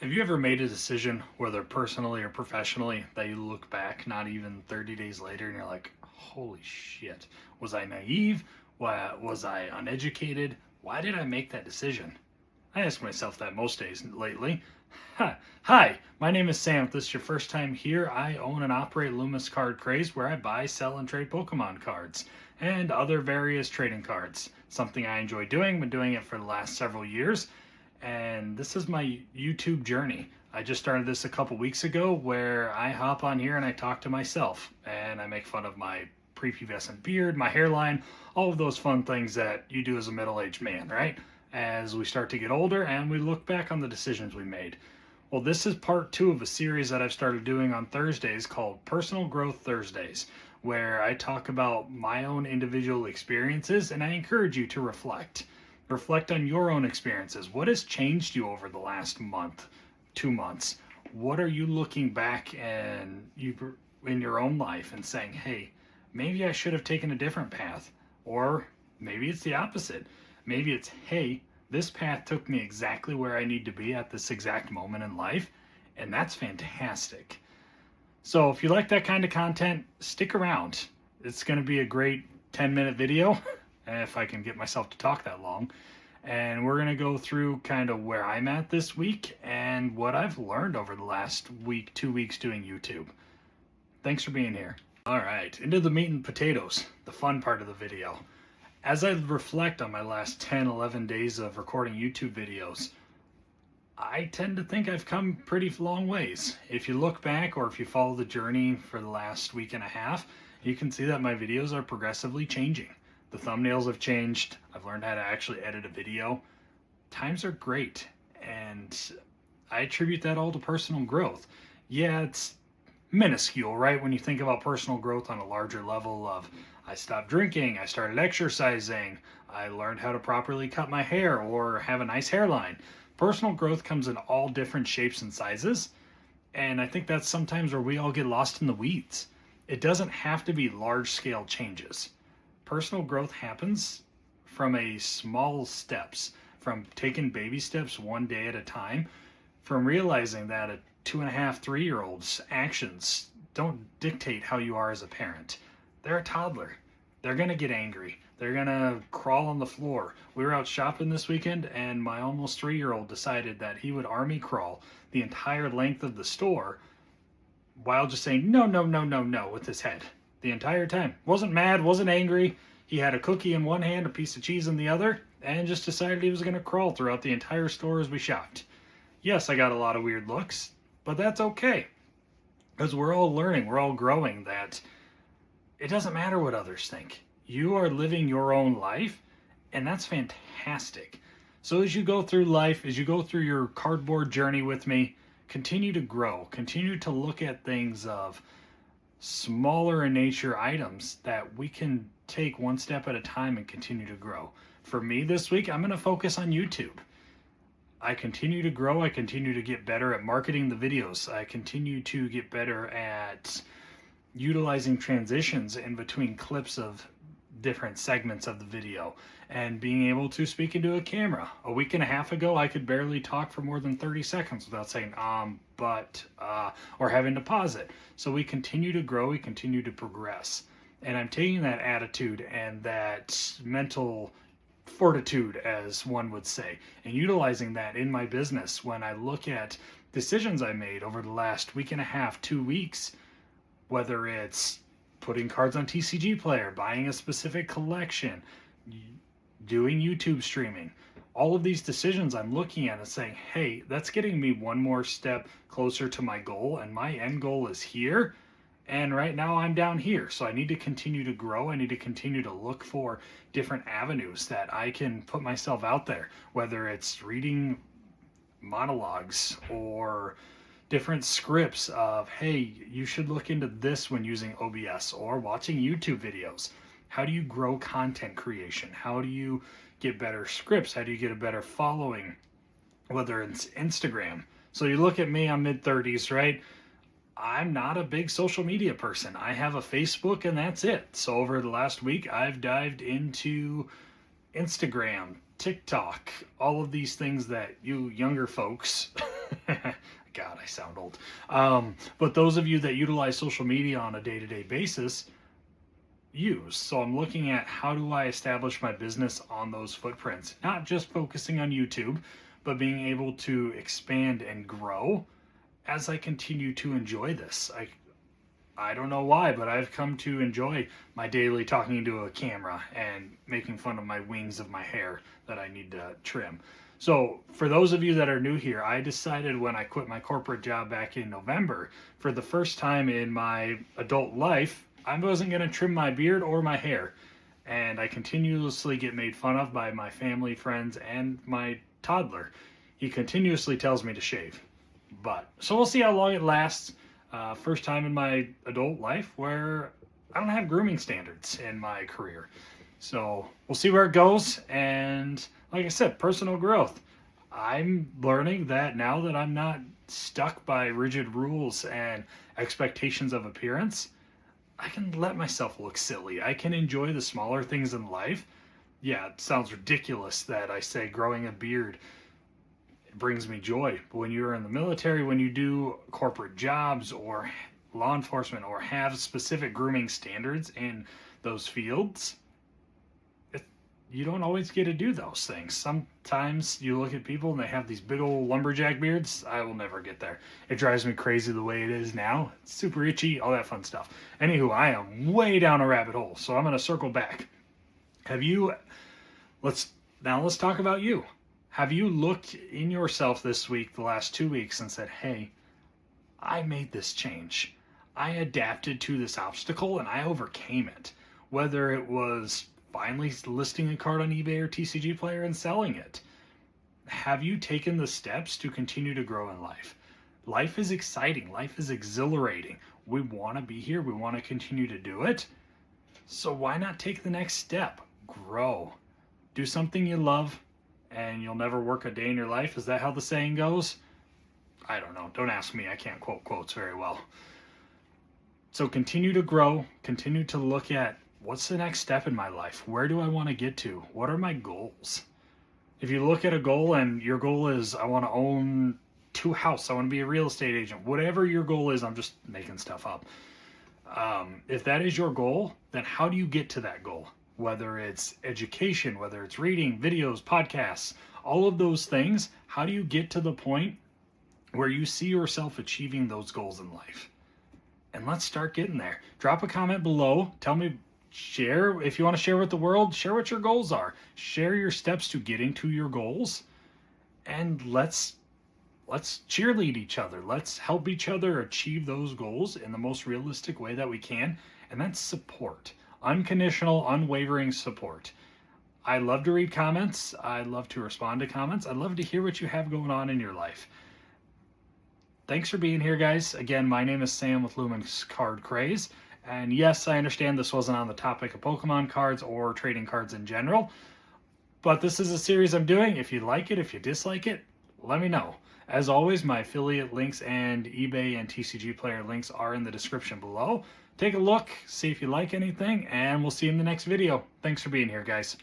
Have you ever made a decision, whether personally or professionally, that you look back not even 30 days later and you're like, holy shit, was I naive? Why, was I uneducated? Why did I make that decision? I ask myself that most days lately. Hi, my name is Sam. If this is your first time here, I own and operate Loomis Card Craze, where I buy, sell, and trade Pokemon cards and other various trading cards. Something I enjoy doing, been doing it for the last several years, and this is my YouTube journey. I just started this a couple weeks ago where I hop on here and I talk to myself and I make fun of my prepubescent beard, my hairline, all of those fun things that you do as a middle-aged man, right? As we start to get older and we look back on the decisions we made. Well, this is part 2 of a series that I've started doing on Thursdays called Personal Growth Thursdays, where I talk about my own individual experiences and I encourage you to reflect. Reflect on your own experiences. What has changed you over the last month, 2 months? What are you looking back and you in your own life and saying, hey, maybe I should have taken a different path? Or maybe it's the opposite. Maybe it's, hey, this path took me exactly where I need to be at this exact moment in life, and that's fantastic. So if you like that kind of content, stick around. It's going to be a great 10-minute video, if I can get myself to talk that long. And we're going to go through kind of where I'm at this week and what I've learned over the last week, 2 weeks doing YouTube. Thanks for being here. All right, into the meat and potatoes, the fun part of the video. As I reflect on my last 10, 11 days of recording YouTube videos, I tend to think I've come pretty long ways. If you look back or if you follow the journey for the last week and a half, you can see that my videos are progressively changing. The thumbnails have changed. I've learned how to actually edit a video. Times are great, and I attribute that all to personal growth. Yeah, it's minuscule, right? When you think about personal growth on a larger level of I stopped drinking, I started exercising, I learned how to properly cut my hair or have a nice hairline. Personal growth comes in all different shapes and sizes, and I think that's sometimes where we all get lost in the weeds. It doesn't have to be large-scale changes. Personal growth happens from a small steps, from taking baby steps one day at a time, from realizing that a 2.5, 3-year-old's actions don't dictate how you are as a parent. They're a toddler. They're going to get angry. They're going to crawl on the floor. We were out shopping this weekend and my almost 3-year-old decided that he would army crawl the entire length of the store while just saying no, no, no, no, no with his head the entire time. Wasn't mad, wasn't angry. He had a cookie in one hand, a piece of cheese in the other, and just decided he was going to crawl throughout the entire store as we shopped. Yes, I got a lot of weird looks, but that's okay. Because we're all learning, we're all growing that it doesn't matter what others think. You are living your own life, and that's fantastic. So as you go through life, as you go through your cardboard journey with me, continue to grow. Continue to look at things of smaller in nature items that we can take one step at a time and continue to grow. For me this week, I'm going to focus on YouTube. I continue to grow. I continue to get better at marketing the videos. I continue to get better at utilizing transitions in between clips of different segments of the video and being able to speak into a camera. A week and a half ago, I could barely talk for more than 30 seconds without saying, or having to pause it. So we continue to grow, we continue to progress. And I'm taking that attitude and that mental fortitude, as one would say, and utilizing that in my business when I look at decisions I made over the last week and a half, 2 weeks, whether it's putting cards on TCG Player, buying a specific collection, doing YouTube streaming. All of these decisions I'm looking at and saying, hey, that's getting me one more step closer to my goal, and my end goal is here, and right now I'm down here. So I need to continue to grow. I need to continue to look for different avenues that I can put myself out there, whether it's reading monologues or different scripts of, hey, you should look into this when using OBS, or watching YouTube videos. How do you grow content creation? How do you get better scripts? How do you get a better following, whether it's Instagram? So you look at me, I'm mid-30s, right? I'm not a big social media person. I have a Facebook and that's it. So over the last week, I've dived into Instagram, TikTok, all of these things that you younger folks But those of you that utilize social media on a day-to-day basis use. So I'm looking at how do I establish my business on those footprints, not just focusing on YouTube, but being able to expand and grow as I continue to enjoy this. I don't know why, but I've come to enjoy my daily talking into a camera and making fun of my wings of my hair that I need to trim. So for those of you that are new here, I decided when I quit my corporate job back in November, for the first time in my adult life, I wasn't going to trim my beard or my hair. And I continuously get made fun of by my family, friends, and my toddler. He continuously tells me to shave. So we'll see how long it lasts. First time in my adult life where I don't have grooming standards in my career. So we'll see where it goes. And like I said, personal growth. I'm learning that now that I'm not stuck by rigid rules and expectations of appearance, I can let myself look silly. I can enjoy the smaller things in life. Yeah, it sounds ridiculous that I say growing a beard brings me joy. But when you're in the military, when you do corporate jobs or law enforcement or have specific grooming standards in those fields, you don't always get to do those things. Sometimes you look at people and they have these big old lumberjack beards. I will never get there. It drives me crazy the way it is now. It's super itchy, all that fun stuff. Anywho, I am way down a rabbit hole, so I'm going to circle back. Let's talk about you. Have you looked in yourself this week, the last 2 weeks, and said, hey, I made this change. I adapted to this obstacle and I overcame it. Whether it was finally listing a card on eBay or TCG Player and selling it. Have you taken the steps to continue to grow in life? Life is exciting. Life is exhilarating. We want to be here. We want to continue to do it. So why not take the next step? Grow. Do something you love and you'll never work a day in your life. Is that how the saying goes? I don't know. Don't ask me. I can't quote quotes very well. So continue to grow. Continue to look at what's the next step in my life? Where do I want to get to? What are my goals? If you look at a goal and your goal is, I want to own 2 houses, I want to be a real estate agent, whatever your goal is, I'm just making stuff up. If that is your goal, then how do you get to that goal? Whether it's education, whether it's reading, videos, podcasts, all of those things, how do you get to the point where you see yourself achieving those goals in life? And let's start getting there. Drop a comment below. Tell me, share, if you want to share with the world, share what your goals are. Share your steps to getting to your goals. And let's cheerlead each other. Let's help each other achieve those goals in the most realistic way that we can. And that's support. Unconditional, unwavering support. I love to read comments. I love to respond to comments. I'd love to hear what you have going on in your life. Thanks for being here, guys. Again, my name is Sam with Lumen's Card Craze. And yes, I understand this wasn't on the topic of Pokemon cards or trading cards in general. But this is a series I'm doing. If you like it, if you dislike it, let me know. As always, my affiliate links and eBay and TCG Player links are in the description below. Take a look, see if you like anything, and we'll see you in the next video. Thanks for being here, guys.